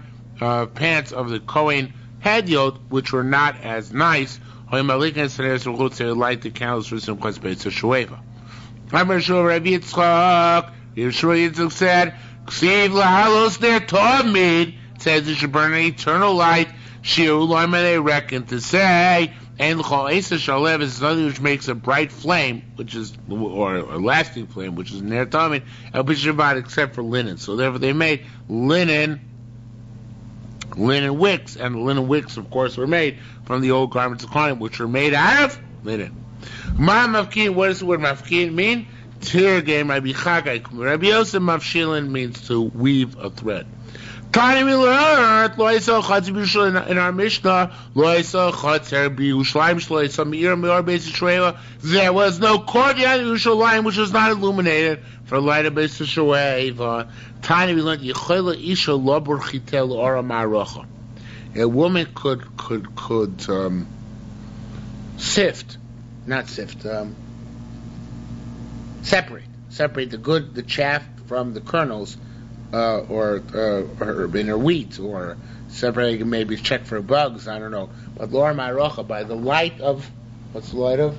pants of the Kohen Hediot, which were not as nice, Yumadlik and Erushavifnim, they would light the candles for Simchas Beis HaShoeva. Rabbi Yitzchak said, "Ksiv lahalos their Talmud." Says it should burn an eternal light. Shiur loim, they reckon to say, and l'chol eisa shalev is something which makes a bright flame, which is or a lasting flame, which is ner tamid, except for linen. So therefore they made linen wicks, and the linen wicks, of course, were made from the old garments of Kohanim, which were made out of linen. Ma mafkin, what does the word mafkin mean? Tirgei Rabbi Chagai. Rabbi Yosef mafshilin means to weave a thread. Tani we learned in our Mishnah, there was no courtyard in Yerushalayim which was not illuminated for light of Beis HaShoeva. Tani we learned a woman could separate the chaff from the kernels, or in her wheat, or separating, maybe check for bugs, I don't know. But Lor Ma'arocha, by the light of, what's the light of?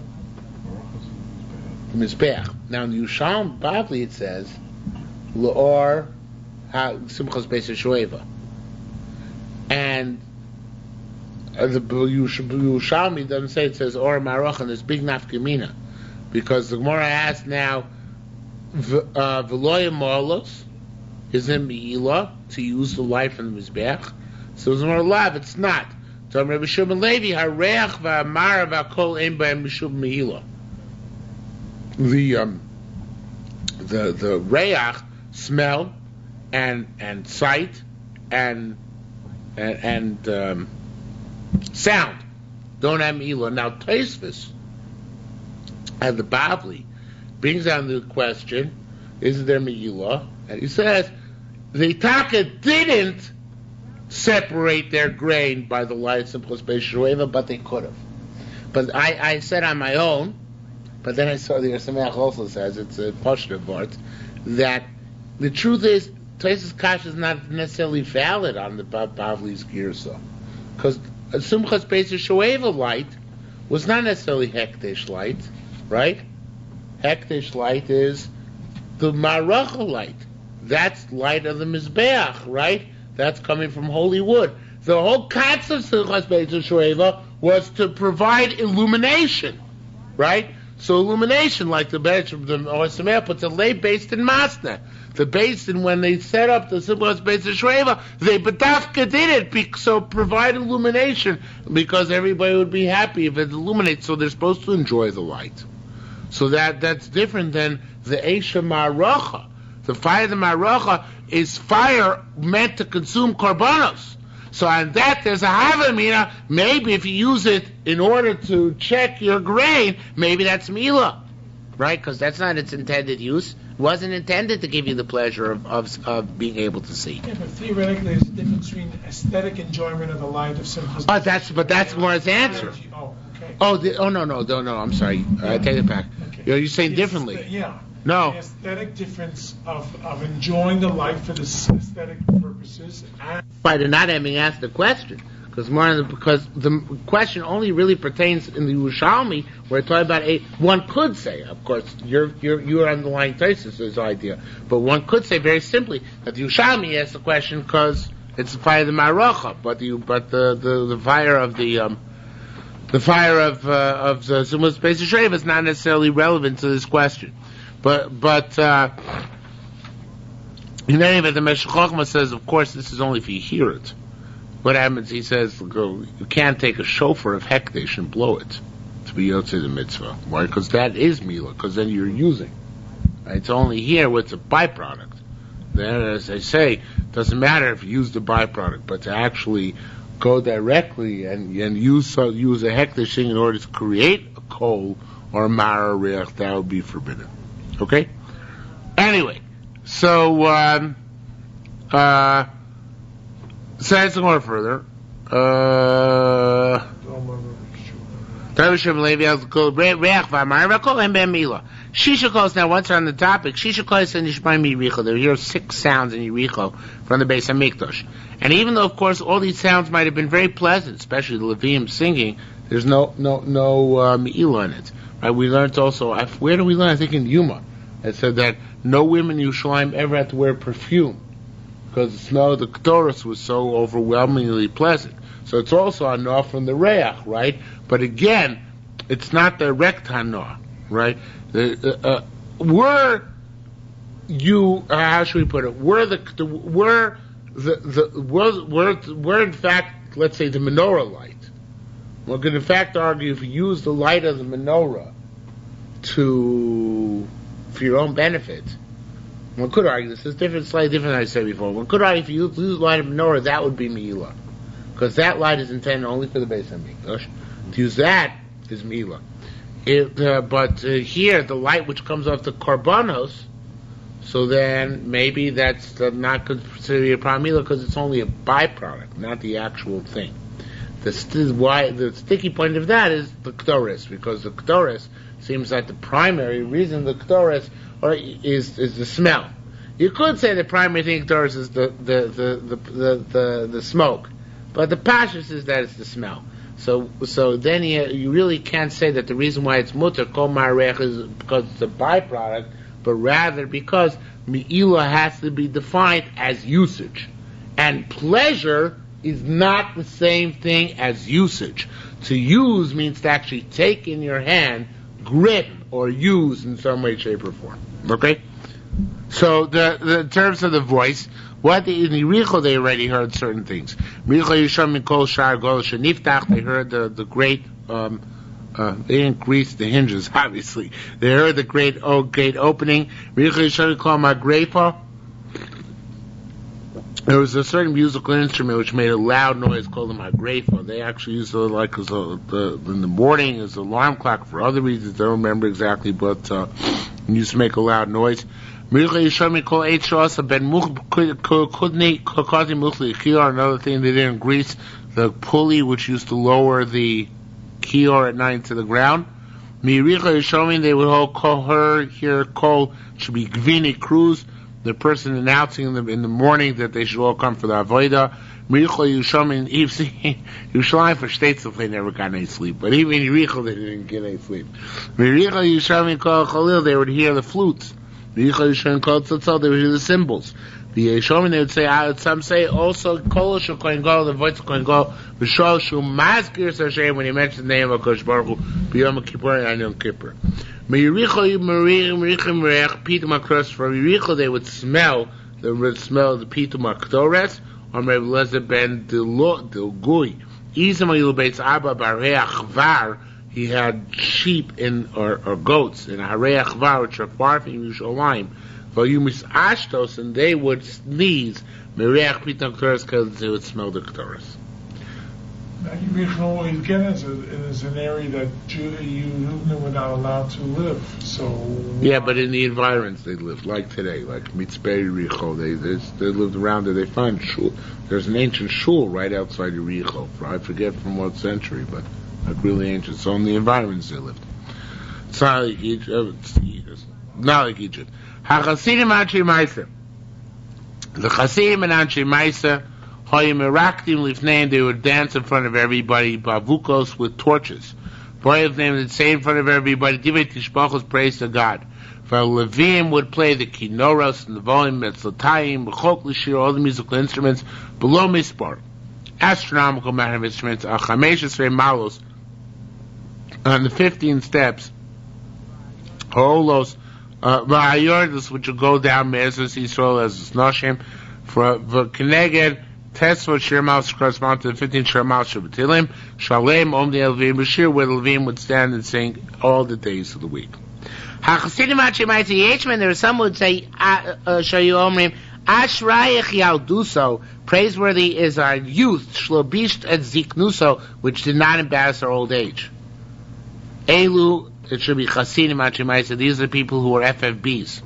Mizbeach. Now in the Yerushalmi Bavli it says, L'or Simchas Beis HaShoeva. And the Yerushalmi doesn't say, it says Or Ma'arocha, and there's big nafkamina. Because the Gemara asks now, V'loya Molos, is in Me'ilah, to use the light from the Mizbeach. So it's more lav, it's not. So Rabbi Shimon Levi, Hareach v'amar v'akol ein b'hem mishum Me'ilah. The reach, smell, and sight, and sound, don't have Me'ilah. Now Tosfos, and the Bavli, brings down the question, is there Me'ilah? And he says, the Taka didn't separate their grain by the light of Simchas Beis HaShoeva, but they could have. But I said on my own, but then I saw the Yerushalmi also says, it's a Pashto Vart, that the truth is, Tosfos Kash is not necessarily valid on the Bavli's Girsa. Because Simchas Beis HaShoeva light was not necessarily Hekdesh light, right? Hekdesh light is the Maracha light. That's light of the Mizbeach, right? That's coming from holy wood. The whole concept of Simchas Beis HaShoeva was to provide illumination, right? So illumination, like the Osameh puts a lay based in Masna. The basin, when they set up the Simchas Beis HaShoeva, they B'dafka did it, so provide illumination, because everybody would be happy if it illuminates, so they're supposed to enjoy the light. So that's different than the Eisha Ma'aracha. The fire of the Ma'aracha is fire meant to consume korbanos. So on that there's a havamina. Maybe if you use it in order to check your grain, maybe that's Mila, right? Because that's not its intended use. It wasn't intended to give you the pleasure of being able to see. Yeah, but theoretically there's a difference between aesthetic enjoyment of the light of Simchas. Oh, that's more his answer. Oh, okay. No, I'm sorry. I take it back. Okay. You're saying differently. Yeah. No. The aesthetic difference of enjoying the light for the aesthetic purposes. By the not having asked the question, because the question only really pertains in the Yerushalmi, where it's talking about one could say, of course, you're underlying Tosfos' idea, but one could say very simply that the Yerushalmi asked the question because it's the fire of the Ma'aracha, but the fire of the Simchas Beis HaShoeva is not necessarily relevant to this question. But in any event, the Meshech Chochmah says, of course, this is only if you hear it. What happens? He says, you can't take a shofar of Hekdesh and blow it to be Yotzei the mitzvah. Why? Because that is Milah, because then you're using. It's only here where it's a byproduct. Then, as I say, it doesn't matter if you use the byproduct, but to actually go directly and use a hekdesh thing in order to create a coal or a mara reach, that would be forbidden. Okay? Anyway, so let's go further. Shisha calls, now once on the topic, Shisha calls and Nishmai Yericho. There are 6 sounds in Yericho from the Beis HaMikdash. And even though, of course, all these sounds might have been very pleasant, especially the Levim singing, there's no Me'ilah in it. Right? We learned also, where do we learn? I think in Yuma. It said that no women in Yerushalayim ever had to wear perfume because the smell of the Ketores was so overwhelmingly pleasant. So it's also hanoah from the reach, right? But again, it's not direct hanoah, right? Were you? How should we put it? Were in fact, let's say, the menorah light? One could in fact argue if you use the light of the menorah for your own benefit. One could argue this is different, slightly different than I said before. One could argue if you use the light of menorah, that would be Me'ilah, because that light is intended only for the Beis HaMikdash. To use that is Me'ilah. But here, the light which comes off the korbanos, so then maybe that's not considered a Me'ilah because it's only a byproduct, not the actual thing. The sticky point of that is the Ketores, because the Ketores seems like the primary reason the Ketores is the smell. You could say the primary thing Ketores is the smoke, but the pashtus is that it's the smell. So then you really can't say that the reason why it's mutter kol ma'arech is because it's a byproduct, but rather because Me'ilah has to be defined as usage, and pleasure is not the same thing as usage. To use means to actually take in your hand, grip, or use in some way, shape, or form. Okay? So the terms of the voice, in Yericho they already heard certain things. They heard the great, they didn't grease the hinges, obviously. They heard the great opening. There was a certain musical instrument which made a loud noise called the magrefa. They actually used it like in the morning as an alarm clock for other reasons. I don't remember exactly, but used to make a loud noise. Another thing, they didn't grease the pulley which used to lower the kior at night to the ground. They would hear call should be gvini cruz, the person announcing in the morning that they should all come for the avodah. Yerushalayim for states they never got any sleep, but even in Yericho they didn't get any sleep. They would hear the flutes. They would hear the cymbals. The Yeshomim, they would say, some say also Kolosh Kohen Gadol, the voice of Kohen Gadol, V'shol Shu Mazkir Hashem, when he mentioned the name of HaKadosh Baruch Hu, B'Yom Kippur and Yom Kippur. From Yericho they would smell the Pitum HaKtores, or maybe Lezer Ben Dilgui. Izam Beitz Abba Bareach Var, he had sheep or goats in Hareach Var, which are far from Yerushalayim. Vayumis Ashtos, and they would sneeze Mereach Pitum HaKtores because they would smell the Ketores. Now, Yericho again is an area that you were not allowed to live. So yeah, but in the environments they lived, like today, like Mitzpeh Yericho, they lived around there. They find shul. There's an ancient shul right outside Yericho. I forget from what century, but like really ancient. So in the environments they lived. It's not like Egypt. Not like Egypt. HaChasidim Anshe Meiser. The Chasidim and Anshe Meiser. They would dance in front of everybody, bavukos with torches. Boyav name would say in front of everybody, Divrei Tishbachos, praise to God. For Levim would play the kinoros and the volume, metzlotayim, b'chok l'shir, all the musical instruments, below mispar. Astronomical amount of instruments, achamesh esrei malos, on the 15 steps, holos, v'ayordos, which will go down me'ezos Yisrael as Noshim, for Keneged, Tesvot Shir Mouse correspond to the 15 Shir Mouse Shabbatilim, Shalem Omni Elvim Bashir, where the Levim would stand and sing all the days of the week. HaChasidim Achimaitzi Yechman, there are some who would say, Shayu Omrim, Ashrayich Yalduso, praiseworthy is our youth, Shlobisht et Ziknuso, which did not embarrass our old age. Elu, it should be Chasidim Achimaitzi, these are the people who are FFBs.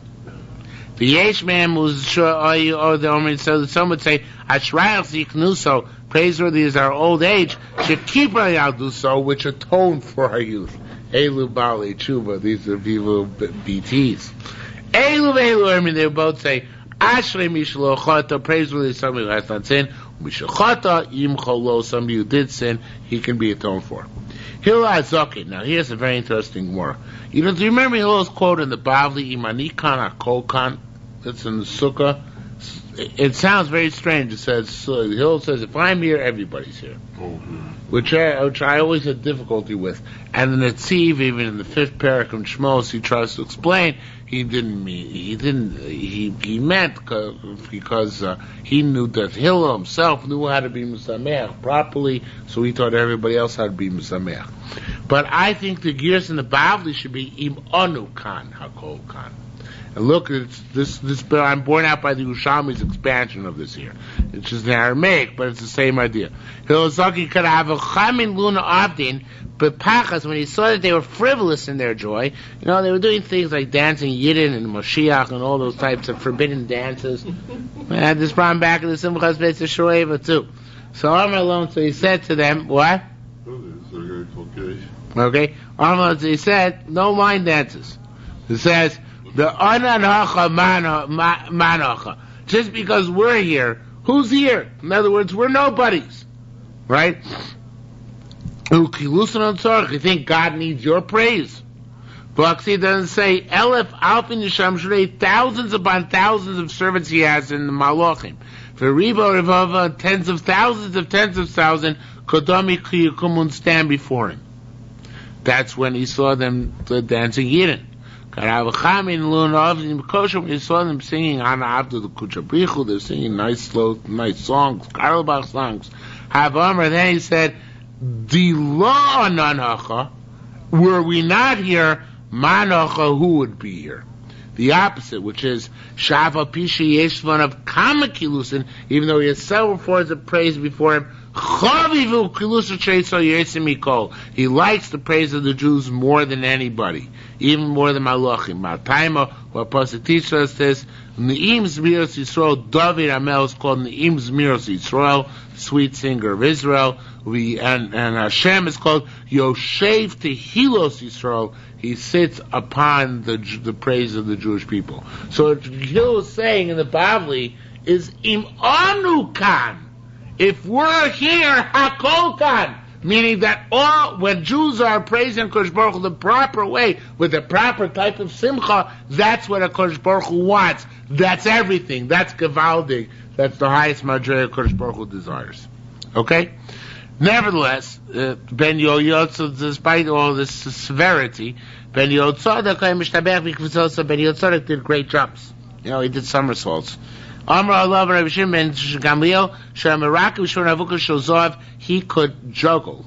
The Yeshman was sure, or the Omrim, so some would say, Ashrayich Ziknuso, praiseworthy is our old age, Shekipra Yalduso, which atone for our youth. Elu Bali Chuba, these are people BTs. Elu, I mean, they both say, Ashrei Mishlo Chata, praiseworthy is somebody who has not sinned. Mishlo Chata, Yim Cholo, somebody who did sin, he can be atoned for. Hillel Azokin, now here's a very interesting more. Do you remember Hillel's quote in the Bavli, Imani Kan HaKol Kan? That's in the Sukkah. It sounds very strange. It says, Hillel says, if I'm here, everybody's here. Which I always had difficulty with. And the Netziv, even in the 5th parak of Shmos, he tries to explain, he meant because he knew that Hillel himself knew how to be Musameach properly, so he taught everybody else how to be Musameach. But I think the gears in the Bavli should be Im Onu Kan HaKol Kan. And look, it's this. I'm borne out by the Yerushalmi's expansion of this here. It's just an Aramaic, but it's the same idea. Hilazaki could have a chamin luna avdin, but Pachas, when he saw that they were frivolous in their joy, they were doing things like dancing Yidden and Moshiach and all those types of forbidden dances. I had this problem back in the Simchas Beis Shoeva too. So Amar alone, so he said to them, what? Okay. Amar, he said, no line dances. He says, the ananacha manacha. Just because we're here, who's here? In other words, we're nobodies, right? You think God needs your praise? Baxi doesn't say elef alpin yisham shrei, thousands upon thousands of servants he has in the malachim. For ribo rivava, tens of thousands, kodami kiyukumun stand before him. That's when he saw them dancing Yidden. When you saw them singing Ana Abdu the Kuchabrichu, they're singing nice songs, Karlbach songs. Then he said, Dila Ananacha, were we not here, Manacha, who would be here? The opposite, which is Shava Pisha Yeshvan of Kamakilusin, even though he has several forms of praise before him, he likes the praise of the Jews more than anybody, even more than Malachim. Mataima, what Pasuk teaches us this, Ne'im Zmiros Yisrael, David Amel is called Ne'im Zmiros Yisrael, sweet singer of Israel. And Hashem is called Yoshev Tehilos Yisrael. He sits upon the praise of the Jewish people. So what Gil is saying in the Bavli is Im Anu Kan. If we're here, Hakol Kan, meaning that when Jews are praising Kodesh Baruch Hu the proper way, with the proper type of simcha, that's what a Kodesh Baruch Hu wants. That's everything. That's Gevaldig. That's the highest madrega Kodesh Baruch Hu desires. Okay? Nevertheless, Ben Yotzadok, despite all this severity, Ben Yotzadok did great jumps. He did somersaults. Amr Allah Rabbi Shimon Gamliel Shemarakim Shonavukah Shozov, he could juggle.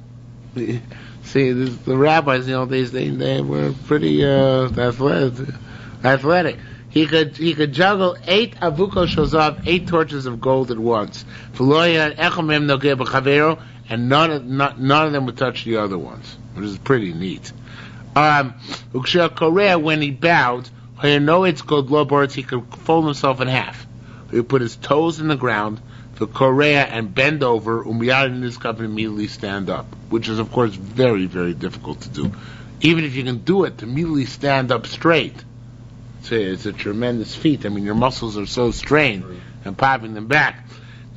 See, the rabbis in the old days, they were pretty athletic. He could juggle 8 avukah shozov, 8 torches of gold at once. And none of them would touch the other ones, which is pretty neat. When he bowed, it's called low birds, he could fold himself in half. He would put his toes in the ground, the korea, and bend over, umiyad in this cup, and immediately stand up, which is of course very, very difficult to do. Even if you can do it, to immediately stand up straight, it's a tremendous feat. I mean, your muscles are so strained and popping them back.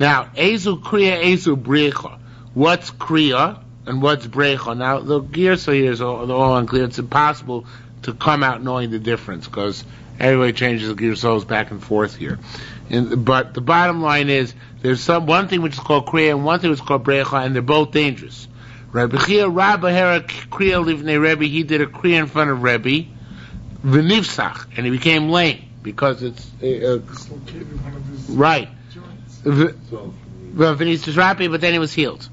Now, ezu kriya, ezu brecha. What's kriya and what's brecha? Now, the gears here is all unclear. It's impossible to come out knowing the difference because everybody changes the gear soles back and forth here. But the bottom line is, there's one thing which is called kriya and one thing which is called brecha, and they're both dangerous. Rabbi Chia Rabba Hera kriya livnei Rebbe, he did a kriya in front of Rebbe, v'nifsach, and he became lame because it's dislocated one of his right. joints. But then he was healed.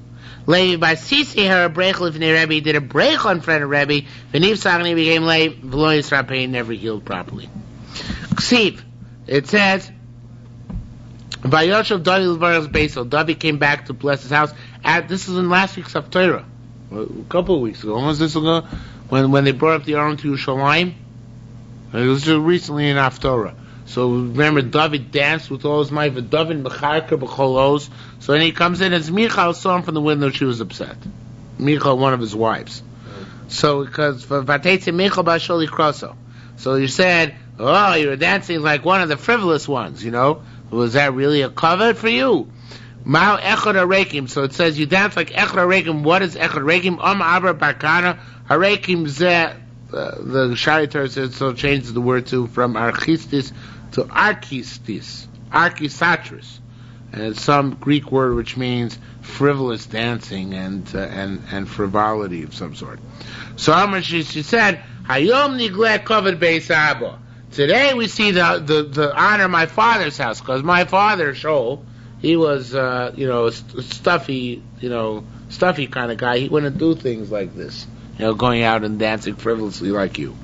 Levi by Sisi her a break lifnei Rebbe, he did a break on front of Rebbe, V'niv Sagni became late, V'lo Yisra pain never healed properly. Ksiv, it says, Vayoshav David L'varach Beisel, David came back to bless his house. This is in last week's Haftarah, a couple of weeks ago. When was this ago? When they brought up the Aron to Yerushalmi? It was just recently in Haftarah. So remember, David danced with all his might. David Mecharker B'cholos. So when he comes in, as Michal saw him from the window, she was upset. Michal, one of his wives. So because Vatetze Michal Basholi Kroso. So you said, oh, you were dancing like one of the frivolous ones. Was that really a covet for you? Mao Echad Arekim. So it says you dance like Echad Arekim. What is Echad Arekim? Abra Bakana Arekim Zeh. The Sharitar says so changes the word from archistis to archistis, archisatris, and it's some Greek word which means frivolous dancing and frivolity of some sort. So she said, Hayom nigleh kavod beis Abba. Today we see the honor of my father's house, because my father, Shaul, he was a stuffy kind of guy. He wouldn't do things like this. Going out and dancing frivolously like you.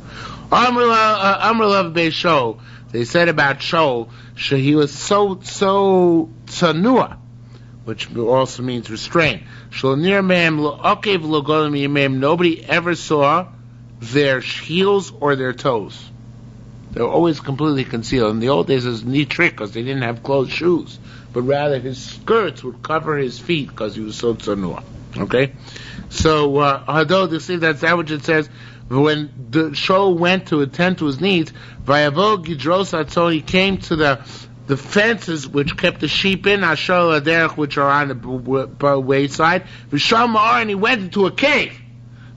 Amrulav Beis Shaul, they said about Shaul, he was so tzanua, which also means restrained. Nobody ever saw their heels or their toes. They were always completely concealed. In the old days, it was a neat trick because they didn't have closed shoes, but rather his skirts would cover his feet because he was so tzanua. Okay? So, Hadod, you see, that's which it says, when the Shaul went to attend to his needs, Vayavo Gidros Atzon, he came to the fences which kept the sheep in, Ashol Aderech, which are on the wayside, Vishal Ma'ar, and he went into a cave.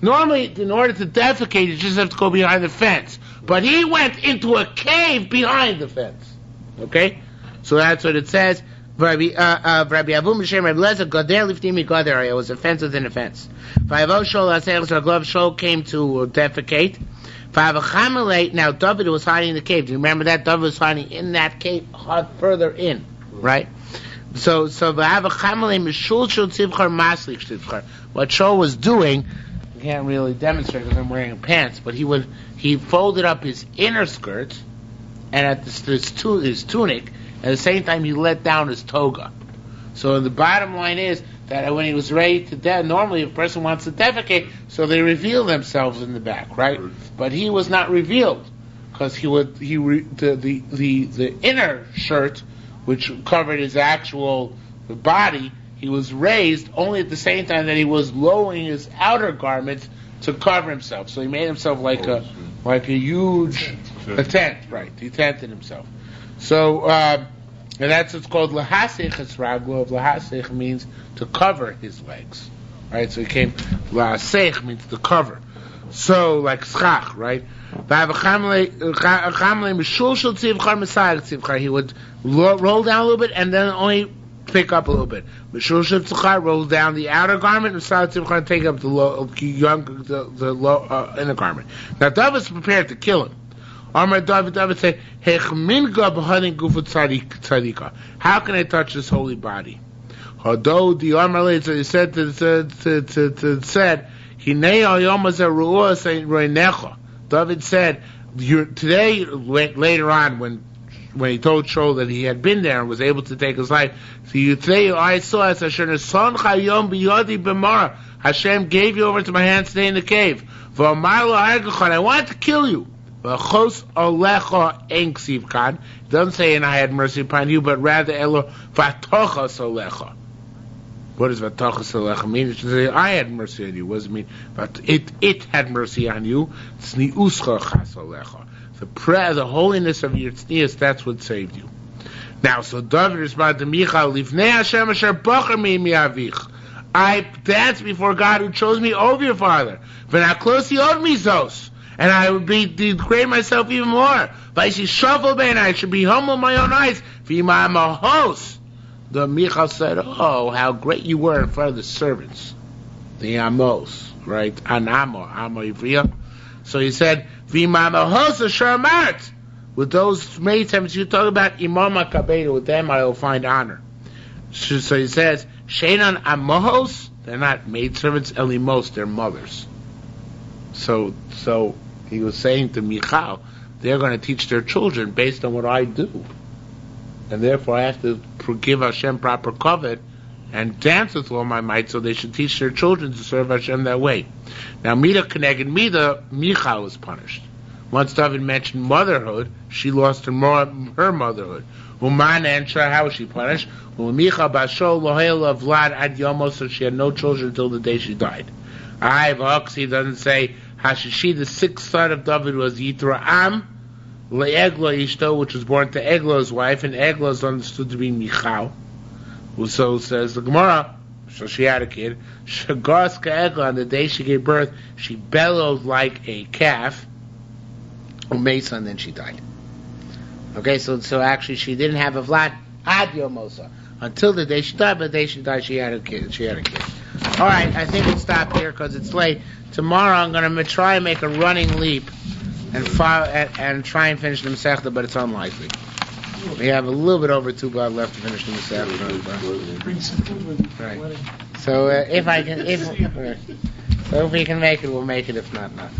Normally, in order to defecate, you just have to go behind the fence. But he went into a cave behind the fence. Okay? So that's what it says. Rabbi Avu Mishem Rabbi Lezer Goder Liftimi Goder. It was a fence within a fence. Vayavo Shaul Asech Zaglav. Shaul came to defecate. Now David was hiding in the cave. Do you remember that? David was hiding in that cave, further in, right? So what Shaul was doing, I can't really demonstrate because I'm wearing pants, but he folded up his inner skirt and at his tunic. At the same time, he let down his toga. So the bottom line is that when he was ready to normally a person wants to defecate, so they reveal themselves in the back, right? But he was not revealed because the inner shirt, which covered his actual body, he was raised only at the same time that he was lowering his outer garments to cover himself. So he made himself like a huge tent, right? He tented himself. So, and that's what's called lahasich esraglo. Lahasich means to cover his legs, right? So it came, lahasich means to cover. So, like schach, right? He would roll down a little bit and then only pick up a little bit. Roll down the outer garment and take up the inner garment. Now, David's prepared to kill him. David said, how can I touch this holy body? Although the Armalate said, David said, today, later on, when he told Shaul that he had been there and was able to take his life, today I saw as Hashem gave you over to my hand, stay in the cave. I wanted to kill you. It doesn't say, and I had mercy upon you, but rather, vatochas olecha. What does vatochas olecha mean? It should say, I had mercy on you. What does it mean? But it had mercy on you. The holiness of your tznius, that's what saved you. Now, so David responded to Michal, I danced before God who chose me over your father. And I would degrade myself even more. But I see shuffle and I should be humble in my own eyes. I'm a host. The Michal said, oh, how great you were in front of the servants. The Amos, right? Amo Ivriya. So he said, I'm a host of Sharmat. With those many times you talk about Imam HaKabeda, with them I will find honor. So he says, Sheinan Amohos, they're not maidservants, elimos, they're mothers. So he was saying to Michal, they're going to teach their children based on what I do. And therefore I have to give Hashem proper kavod and dance with all my might, so they should teach their children to serve Hashem that way. Now, Mida connected Mida, Michal was punished. Once David mentioned motherhood, she lost her motherhood. Uman Ansha, how was she punished? Michal Bashol Lohel Vlad Ad Yomos, so she had no children until the day she died. He doesn't say Hashishi, the sixth son of David, was Yitra'am Le'egla Ishto, which was born to Egla's wife, and Egla is understood to be Michal. So says the Gemara, so she had a kid. Shagarska Egla, on the day she gave birth, she bellowed like a calf. Umesa, and then she died. Okay, so actually she didn't have a Vlad Ad Yomosa until the day she died, but the day she died she had a kid. All right, I think we'll stop here because it's late. Tomorrow I'm going to try and make a running leap and try and finish the Masechta, but it's unlikely. We have a little bit over 2 blot left to finish the Masechta. Bring some food with you for the wedding. So if we can make it, we'll make it. If not, not.